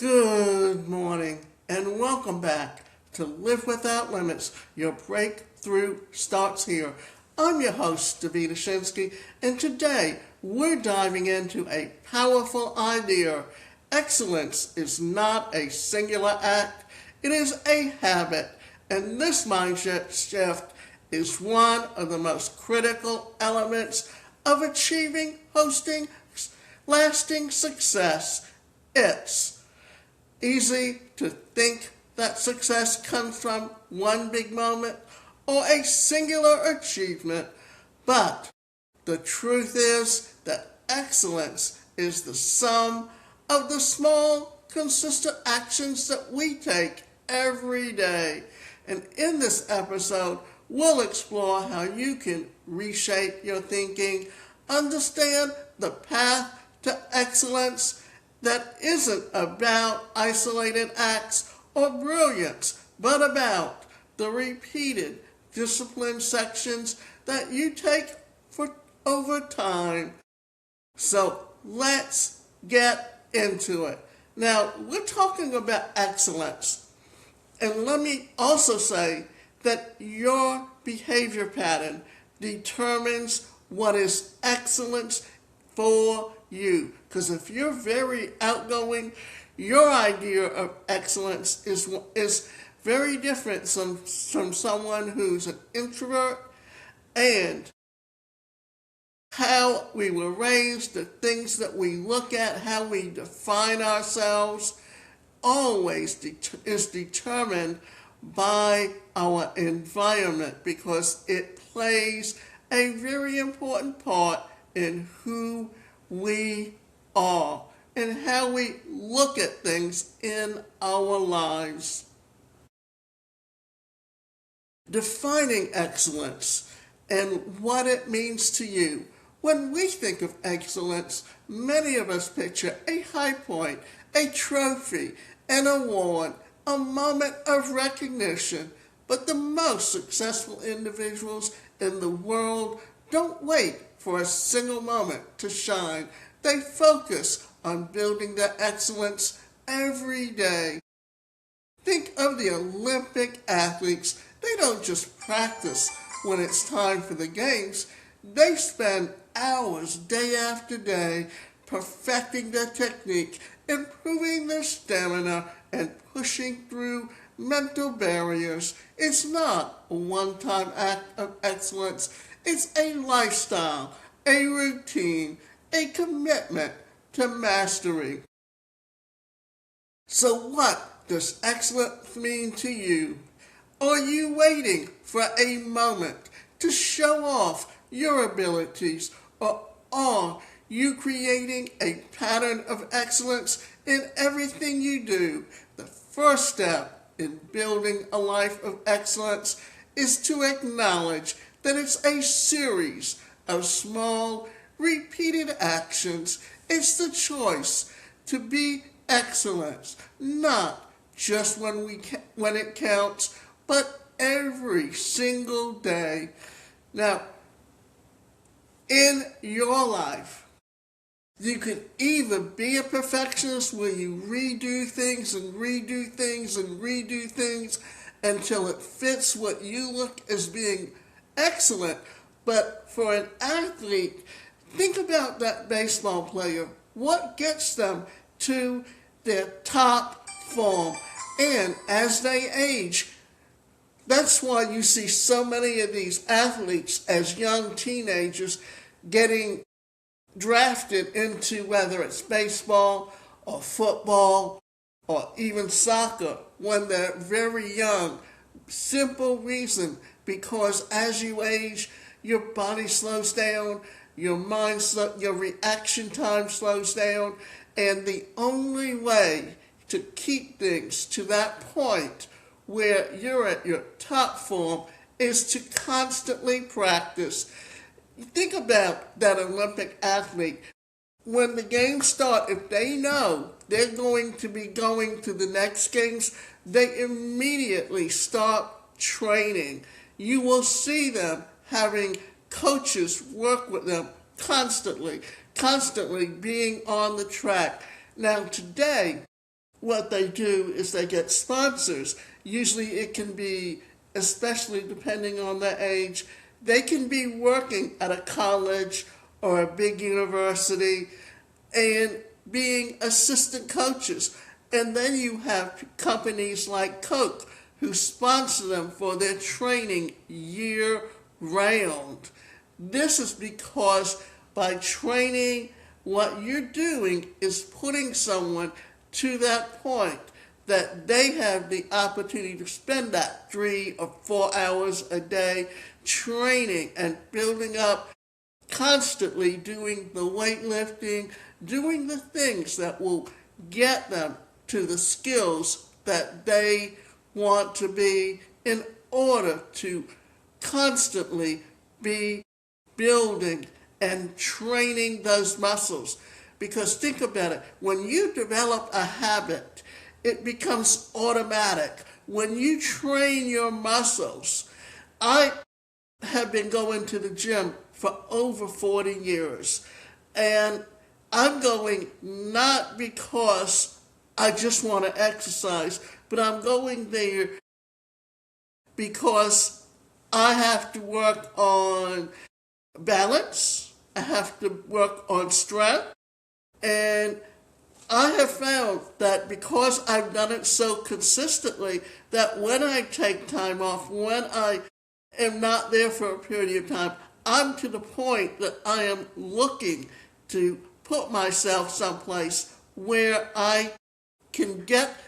Good morning and welcome back to Live Without Limits. Your breakthrough starts here. I'm your host, David Ashinsky, and today we're diving into a powerful idea. Excellence is not a singular act, it is a habit, and this mindset shift is one of the most critical elements of achieving lasting success. It's easy to think that success comes from one big moment or a singular achievement, but the truth is that excellence is the sum of the small, consistent actions that we take every day. And in this episode, we'll explore how you can reshape your thinking, understand the path to excellence that isn't about isolated acts or brilliance, but about the repeated discipline sections that you take for over time. So let's get into it. Now, we're talking about excellence. And let me also say that your behavior pattern determines what is excellence for you. Because if you're very outgoing, your idea of excellence is very different from someone who's an introvert. And how we were raised, the things that we look at, how we define ourselves, always is determined by our environment, because it plays a very important part in who we are and how we look at things in our lives. Defining excellence and what it means to you. When we think of excellence, many of us picture a high point, a trophy, an award, a moment of recognition. But the most successful individuals in the world don't wait for a single moment to shine. They focus on building their excellence every day. Think of the Olympic athletes. They don't just practice when it's time for the games. They spend hours day after day perfecting their technique, improving their stamina, and pushing through mental barriers. It's not a one-time act of excellence. It's a lifestyle, a routine, a commitment to mastery. So what does excellence mean to you? Are you waiting for a moment to show off your abilities, or are you creating a pattern of excellence in everything you do? The first step in building a life of excellence is to acknowledge that it's a series of small, repeated actions. It's the choice to be excellent, not just when it counts, but every single day. Now, in your life, you could either be a perfectionist where you redo things and redo things and redo things until it fits what you look as being excellent. But for an athlete, think about that baseball player. What gets them to their top form? And as they age, that's why you see so many of these athletes as young teenagers getting drafted into, whether it's baseball or football or even soccer, when they're very young. Simple reason, because as you age, your body slows down, your your reaction time slows down, and the only way to keep things to that point where you're at your top form is to constantly practice. Think about that Olympic athlete. When the games start, if they know they're going to be going to the next games, they immediately start training. You will see them having coaches work with them constantly being on the track. Now today, what they do is they get sponsors. Usually it can be, especially depending on their age, they can be working at a college or a big university and being assistant coaches. And then you have companies like Coke who sponsor them for their training year round. This is because by training, what you're doing is putting someone to that point that they have the opportunity to spend that 3 or 4 hours a day training and building up, constantly doing the weightlifting, doing the things that will get them to the skills that they want to be in order to constantly be building and training those muscles. Because think about it, when you develop a habit, it becomes automatic. When you train your muscles, I have been going to the gym for over 40 years, and I'm going not because I just want to exercise, but I'm going there because I have to work on balance, I have to work on strength, and I have found that because I've done it so consistently, that when I take time off, when I am not there for a period of time, I'm to the point that I am looking to put myself someplace where I can get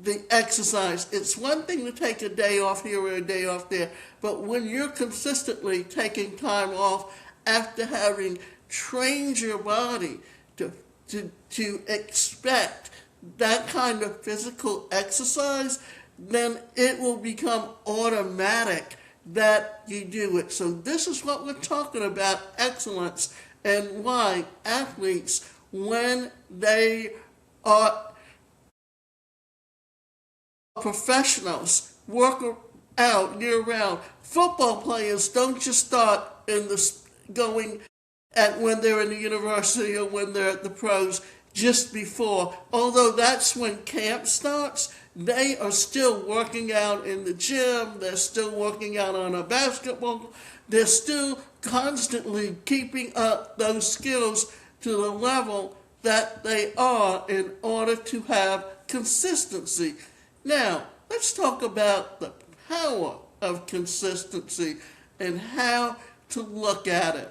the exercise. It's one thing to take a day off here or a day off there, but when you're consistently taking time off after having trained your body to expect that kind of physical exercise, then it will become automatic that you do it. So this is what we're talking about, excellence, and why athletes, when they are professionals, work out year-round. Football players don't just start in the going at when they're in the university or when they're at the pros just before. Although that's when camp starts, they are still working out in the gym, they're still working out on a basketball, they're still constantly keeping up those skills to the level that they are in order to have consistency. Now, let's talk about the power of consistency and how to look at it.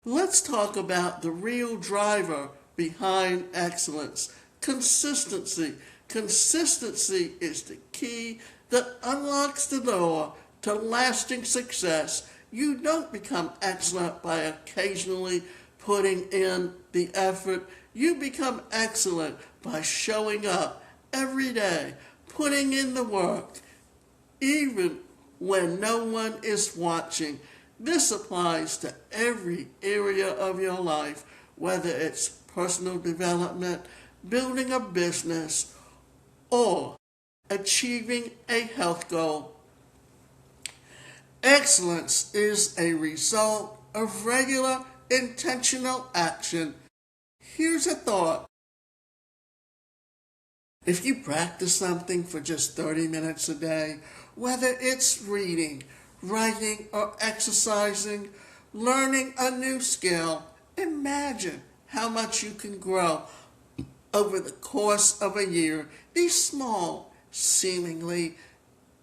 Let's talk about the real driver behind excellence. Consistency. Consistency is the key that unlocks the door to lasting success. You don't become excellent by occasionally putting in the effort. You become excellent by showing up every day, putting in the work, even when no one is watching. This applies to every area of your life, whether it's personal development, building a business, or achieving a health goal. Excellence is a result of regular, intentional action. Here's a thought. If you practice something for just 30 minutes a day, whether it's reading, writing, or exercising, learning a new skill, imagine how much you can grow over the course of a year. These small, seemingly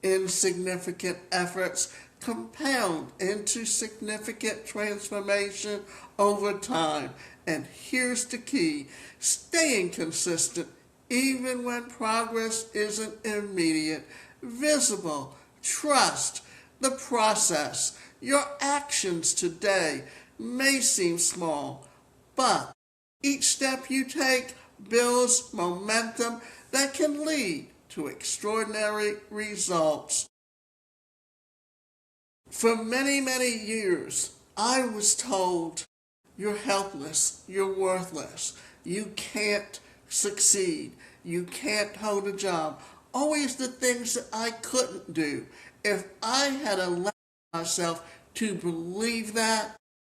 insignificant efforts compound into significant transformation over time. And here's the key: staying consistent even when progress isn't immediate, visible. Trust the process. Your actions today may seem small, but each step you take builds momentum that can lead to extraordinary results. For many, many years, I was told, you're helpless, you're worthless, you can't succeed, you can't hold a job. Always the things that I couldn't do. If I had allowed myself to believe that,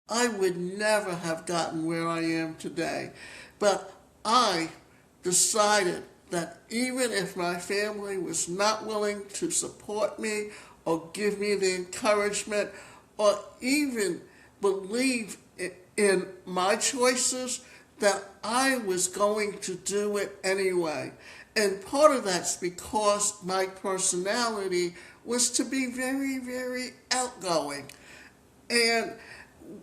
I would never have gotten where I am today. But I decided that even if my family was not willing to support me or give me the encouragement or even believe in my choices, that I was going to do it anyway. And part of that's because my personality was to be very, very outgoing. And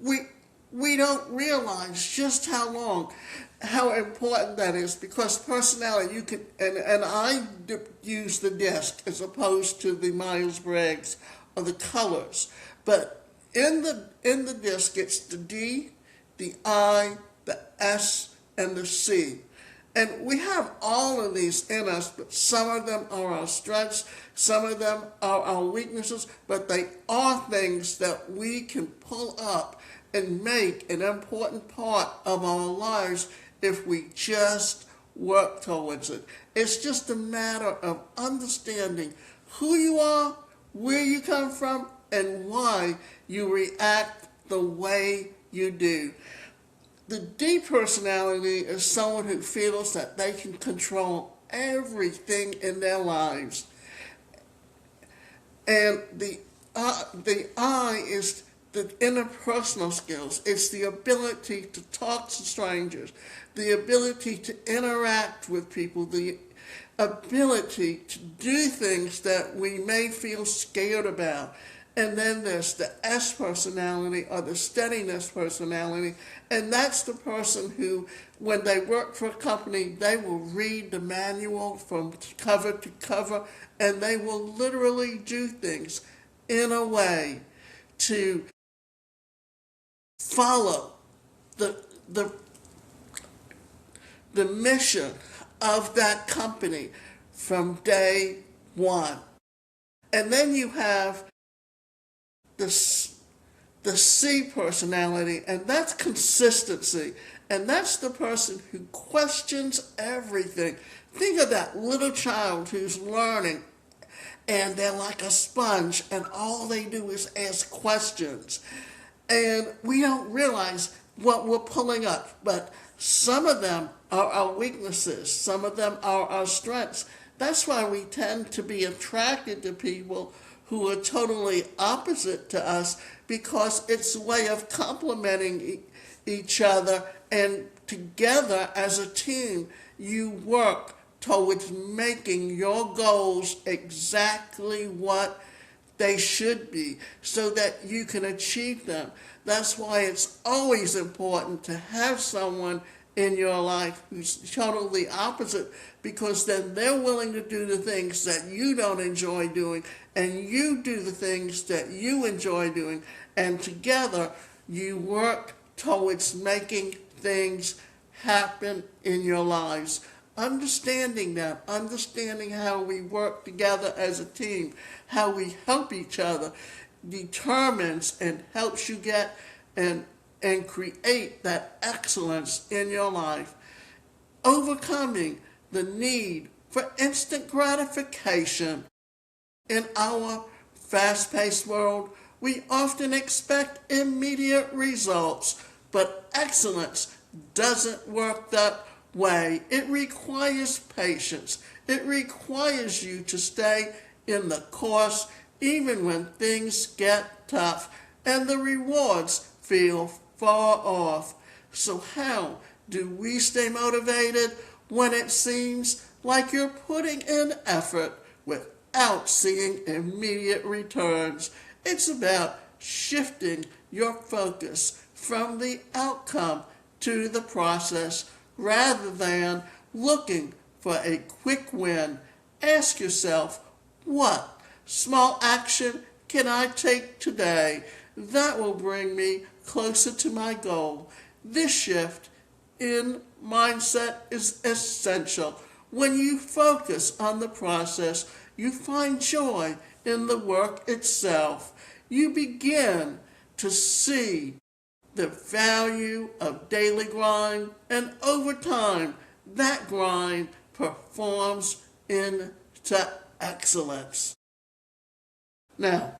we we don't realize just how important that is, because personality, you can, and I use the disc as opposed to the Myers-Briggs or the colors, but in the disc it's the D, the I, the S, and the C. And we have all of these in us, but some of them are our strengths, some of them are our weaknesses, but they are things that we can pull up and make an important part of our lives if we just work towards it. It's just a matter of understanding who you are, where you come from, and why you react the way you do. The D personality is someone who feels that they can control everything in their lives. And the I is the interpersonal skills. It's the ability to talk to strangers, the ability to interact with people, the ability to do things that we may feel scared about. And then there's the S personality, or the steadiness personality, and that's the person who, when they work for a company, they will read the manual from cover to cover, and they will literally do things in a way to follow the the the mission of that company from day one. And then you have the C personality, and that's consistency. And that's the person who questions everything. Think of that little child who's learning, and they're like a sponge, and all they do is ask questions. And we don't realize what we're pulling up, but some of them are our weaknesses, some of them are our strengths. That's why we tend to be attracted to people who are totally opposite to us, because it's a way of complementing each other, and together as a team you work towards making your goals exactly what they should be so that you can achieve them. That's why it's always important to have someone in your life who's totally opposite, because then they're willing to do the things that you don't enjoy doing, and you do the things that you enjoy doing, and together you work towards making things happen in your lives. Understanding that, understanding how we work together as a team, how we help each other, determines and helps you get and create that excellence in your life. Overcoming the need for instant gratification. In our fast-paced world, we often expect immediate results, but excellence doesn't work that way. It requires patience. It requires you to stay in the course even when things get tough and the rewards feel far off. So how do we stay motivated when it seems like you're putting in effort without seeing immediate returns? It's about shifting your focus from the outcome to the process rather than looking for a quick win. Ask yourself, what small action can I take today that will bring me closer to my goal? This shift in mindset is essential. When you focus on the process, you find joy in the work itself. You begin to see the value of daily grind, and over time, that grind performs into excellence. Now,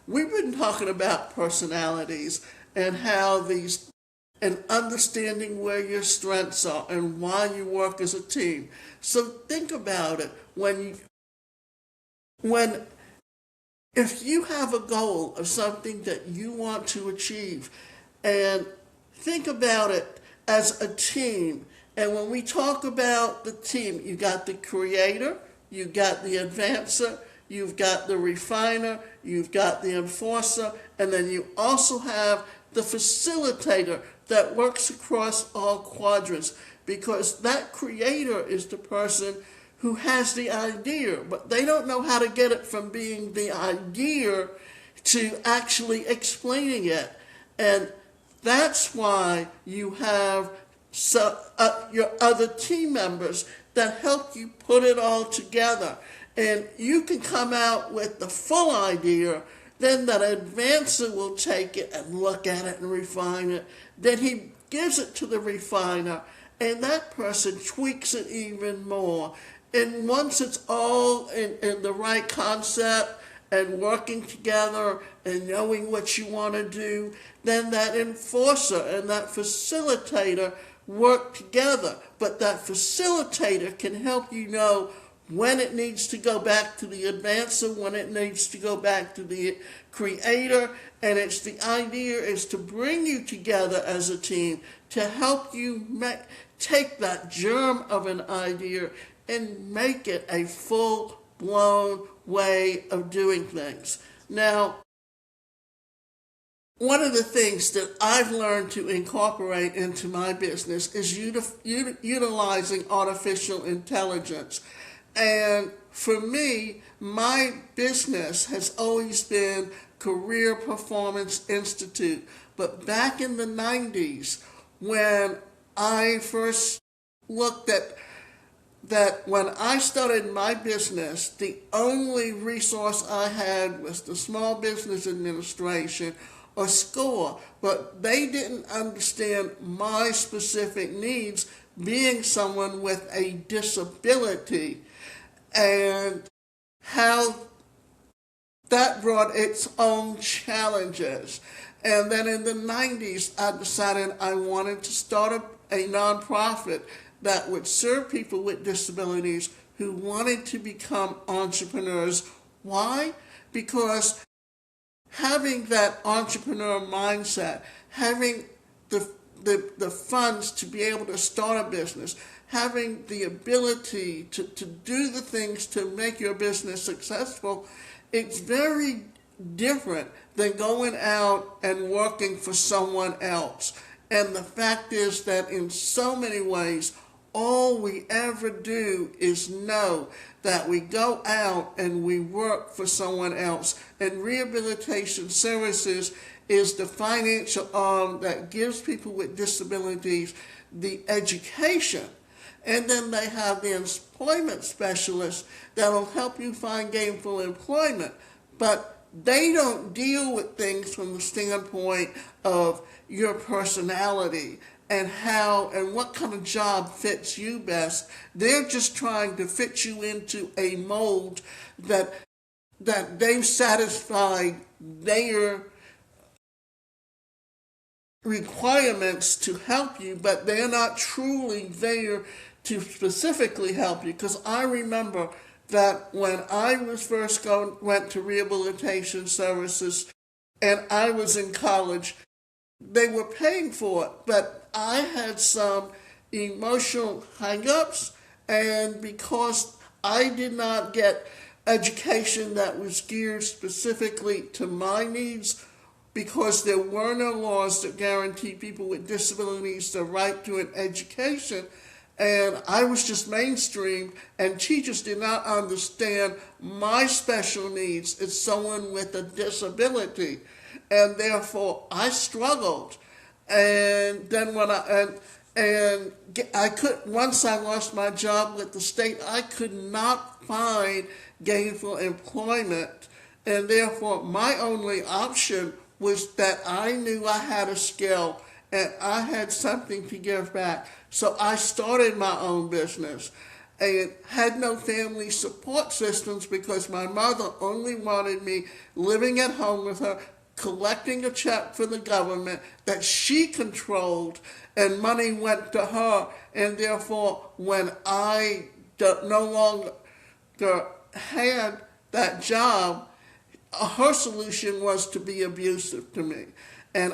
we've been talking about personalities, and how these and understanding where your strengths are and why you work as a team. So think about it when if you have a goal of something that you want to achieve, and think about it as a team. And when we talk about the team, you got the creator, you got the advancer, you've got the refiner, you've got the enforcer, and then you also have the facilitator that works across all quadrants, because that creator is the person who has the idea, but they don't know how to get it from being the idea to actually explaining it. And that's why you have your other team members that help you put it all together. And you can come out with the full idea, then that advancer will take it and look at it and refine it. Then he gives it to the refiner, and that person tweaks it even more. And once it's all in the right concept and working together and knowing what you want to do, then that enforcer and that facilitator work together. But that facilitator can help you know when it needs to go back to the advancer, when it needs to go back to the creator. And it's the idea is to bring you together as a team to help you take that germ of an idea and make it a full-blown way of doing things. Now, one of the things that I've learned to incorporate into my business is utilizing artificial intelligence. And for me, my business has always been Career Performance Institute. But back in the 90s, when I first looked at that when I started my business, the only resource I had was the Small Business Administration or SCORE, but they didn't understand my specific needs, being someone with a disability, and how that brought its own challenges. And then in the 90s, I decided I wanted to start a nonprofit that would serve people with disabilities who wanted to become entrepreneurs. Why? Because having that entrepreneur mindset, having the funds to be able to start a business, having the ability to do the things to make your business successful, it's very different than going out and working for someone else. And the fact is that in so many ways, all we ever do is know that we go out and we work for someone else. And rehabilitation services is the financial arm that gives people with disabilities the education. And then they have the employment specialists that will help you find gainful employment. But they don't deal with things from the standpoint of your personality and how and what kind of job fits you best. They're just trying to fit you into a mold that they've satisfied their requirements to help you, but they're not truly there to specifically help you. Because I remember that when I was first went to rehabilitation services and I was in college, they were paying for it, but I had some emotional hang-ups, and because I did not get education that was geared specifically to my needs, because there were no laws that guarantee people with disabilities the right to an education, and I was just mainstream, and teachers did not understand my special needs as someone with a disability. And therefore, I struggled. And then when I could, once I lost my job with the state, I could not find gainful employment. And therefore, my only option was that I knew I had a skill and I had something to give back. So I started my own business and had no family support systems because my mother only wanted me living at home with her, collecting a check for the government that she controlled, and money went to her, and therefore when I no longer had that job, her solution was to be abusive to me. And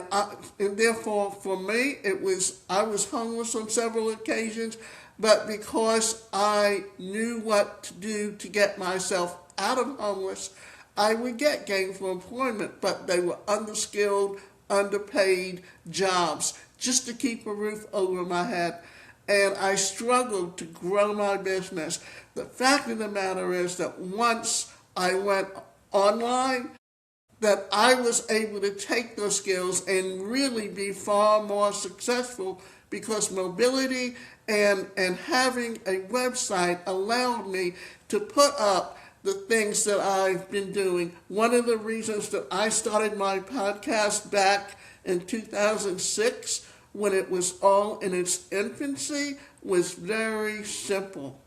therefore, for me, I was homeless on several occasions, but because I knew what to do to get myself out of homeless, I would get gainful employment, but they were underskilled, underpaid jobs just to keep a roof over my head. And I struggled to grow my business. The fact of the matter is that once I went online, that I was able to take those skills and really be far more successful, because mobility and having a website allowed me to put up the things that I've been doing. One of the reasons that I started my podcast back in 2006, when it was all in its infancy, was very simple.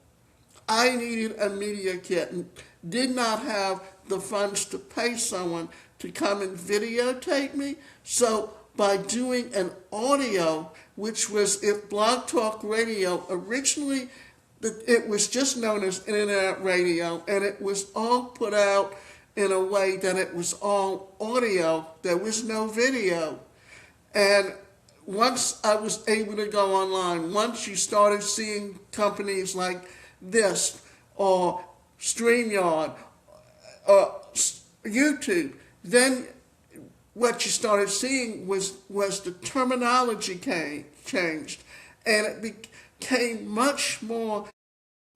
I needed a media kit and did not have the funds to pay someone to come and videotape me. So by doing an audio, which was if Blog Talk Radio, originally it was just known as internet radio, and it was all put out in a way that it was all audio. There was no video. And once I was able to go online, once you started seeing companies like this or StreamYard or YouTube, then what you started seeing was the terminology changed, and it became much more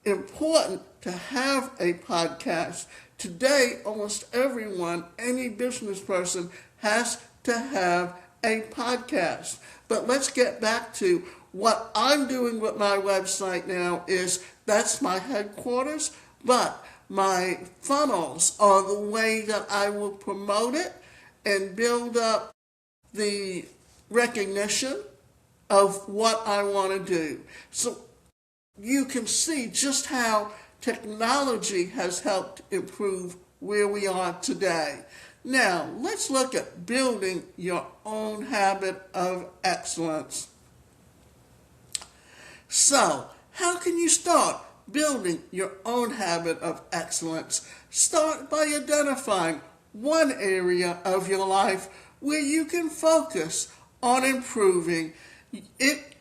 important to have a podcast. Today, almost everyone, any business person, has to have a podcast. But let's get back to what I'm doing with my website now. That's my headquarters, but my funnels are the way that I will promote it and build up the recognition of what I want to do. So you can see just how technology has helped improve where we are today. Now, let's look at building your own habit of excellence. So, how can you start building your own habit of excellence? Start by identifying one area of your life where you can focus on improving. It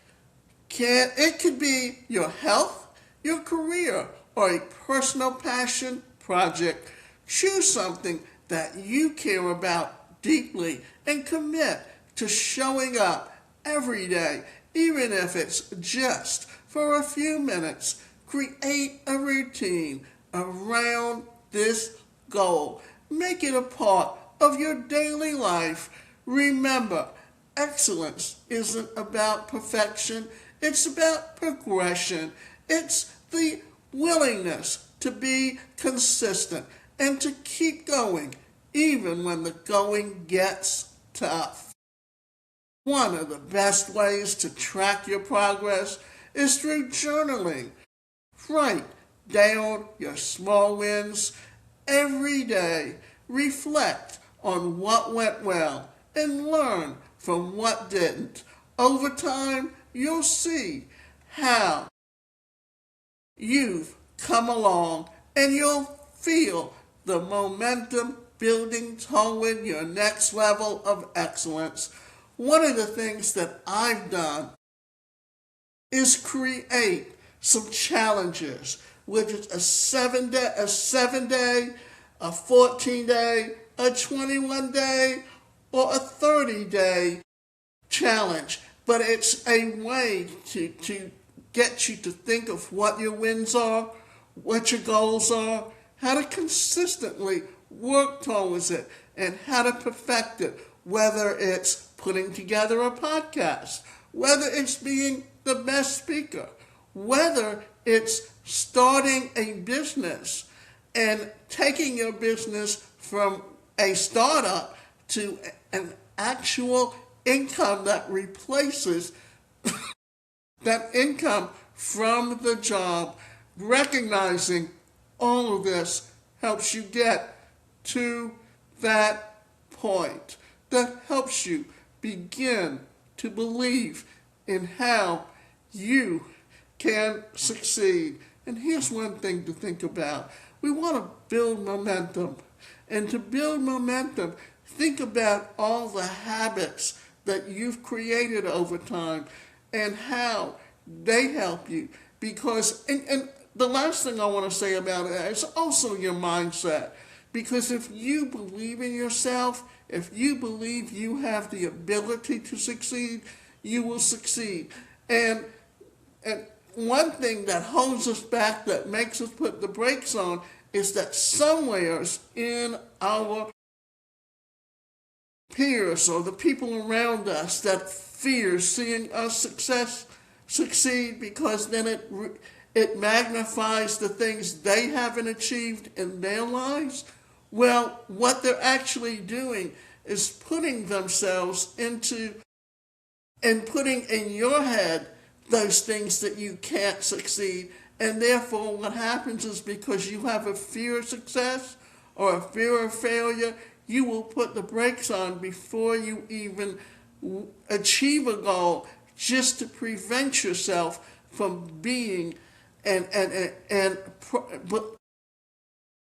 could be your health, your career, or a personal passion project. Choose something that you care about deeply and commit to showing up every day, even if it's just for a few minutes. Create a routine around this goal. Make it a part of your daily life. Remember, excellence isn't about perfection. It's about progression. It's the willingness to be consistent and to keep going even when the going gets tough. One of the best ways to track your progress is through journaling. Write down your small wins every day. Reflect on what went well and learn from what didn't. Over time, you'll see how you've come along, and you'll feel the momentum building toward your next level of excellence. One of the things that I've done is create some challenges, whether it's a 7-day, a 14-day, a 21-day, or a 30-day challenge. But it's a way to get you to think of what your wins are, what your goals are, how to consistently work towards it, and how to perfect it, whether it's putting together a podcast, whether it's being the best speaker, whether it's starting a business and taking your business from a startup to an actual income that replaces that income from the job. Recognizing all of this helps you get to that point. that helps you begin to believe in how you can succeed. And here's one thing to think about. We want to build momentum. And to build momentum, think about all the habits that you've created over time and how they help you. Because, and the last thing I want to say about it is also your mindset. Because if you believe in yourself, if you believe you have the ability to succeed, you will succeed. And one thing that holds us back, that makes us put the brakes on, is that somewhere in our peers or the people around us that fear seeing us succeed, because then it magnifies the things they haven't achieved in their lives. Well, what they're actually doing is putting themselves into and putting in your head those things that you can't succeed. And therefore, what happens is, because you have a fear of success or a fear of failure, you will put the brakes on before you even achieve a goal, just to prevent yourself from being and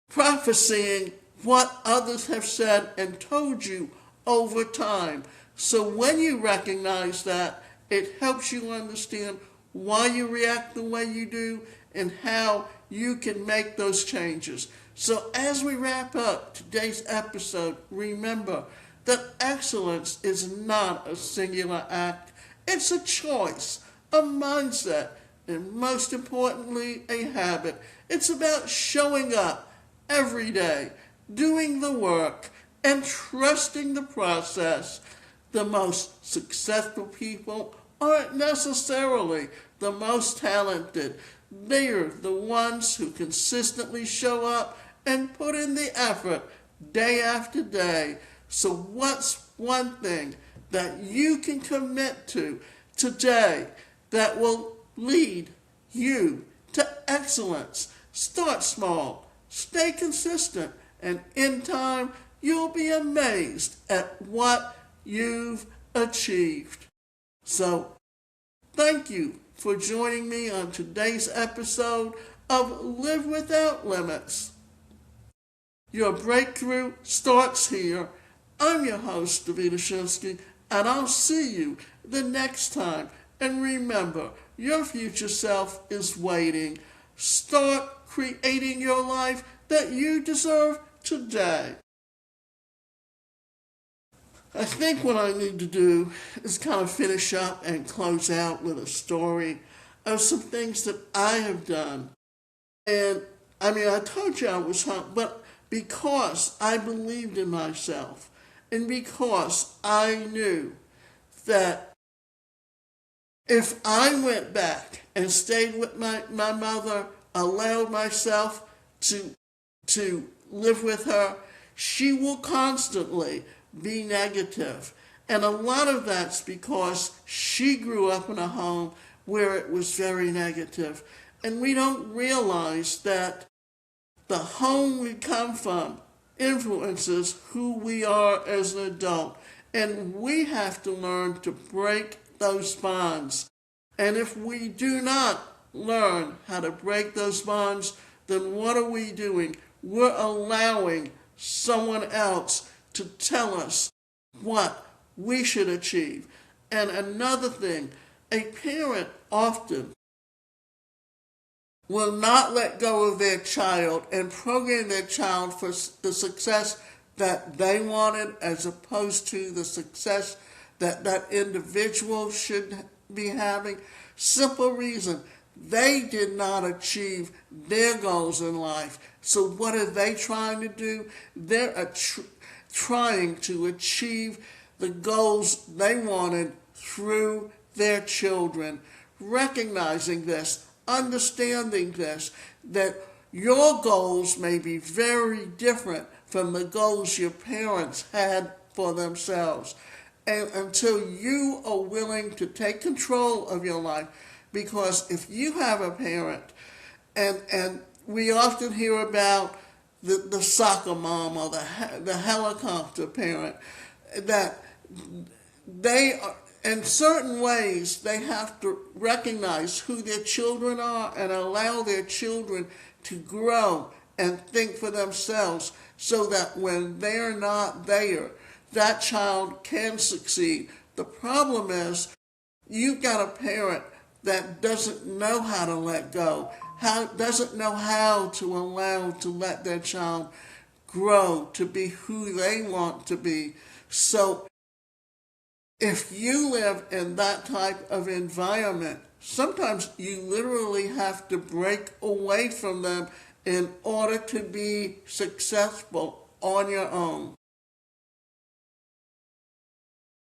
prophesying what others have said and told you over time. So when you recognize that, it helps you understand why you react the way you do and how you can make those changes. So as we wrap up today's episode, remember that excellence is not a singular act. It's a choice, a mindset, and most importantly, a habit. It's about showing up every day, doing the work, and trusting the process. The most successful people aren't necessarily the most talented. They're the ones who consistently show up and put in the effort day after day. So what's one thing that you can commit to today that will lead you to excellence? Start small, stay consistent, and in time you'll be amazed at what you've achieved. So, thank you for joining me on today's episode of Live Without Limits. Your breakthrough starts here. I'm your host, David Ashinsky, and I'll see you the next time. And remember, your future self is waiting. Start creating your life that you deserve today. I think what I need to do is kind of finish up and close out with a story of some things that I have done. And I told you I was home, but because I believed in myself and because I knew that if I went back and stayed with my mother, allowed myself to live with her, she will constantly be negative. And a lot of that's because she grew up in a home where it was very negative. And we don't realize that the home we come from influences who we are as an adult. And we have to learn to break those bonds. And if we do not learn how to break those bonds, then what are we doing? We're allowing someone else to tell us what we should achieve. And another thing, a parent often will not let go of their child and program their child for the success that they wanted, as opposed to the success that that individual should be having. Simple reason, they did not achieve their goals in life. So what are they trying to do? They're trying to achieve the goals they wanted through their children. Recognizing this, understanding this, that your goals may be very different from the goals your parents had for themselves. And until you are willing to take control of your life, because if you have a parent, and we often hear about the soccer mom or the helicopter parent, that they are, in certain ways, they have to recognize who their children are and allow their children to grow and think for themselves so that when they're not there, that child can succeed. The problem is you've got a parent that doesn't know how to let go, doesn't know how to allow to let their child grow to be who they want to be. So if you live in that type of environment, sometimes you literally have to break away from them in order to be successful on your own.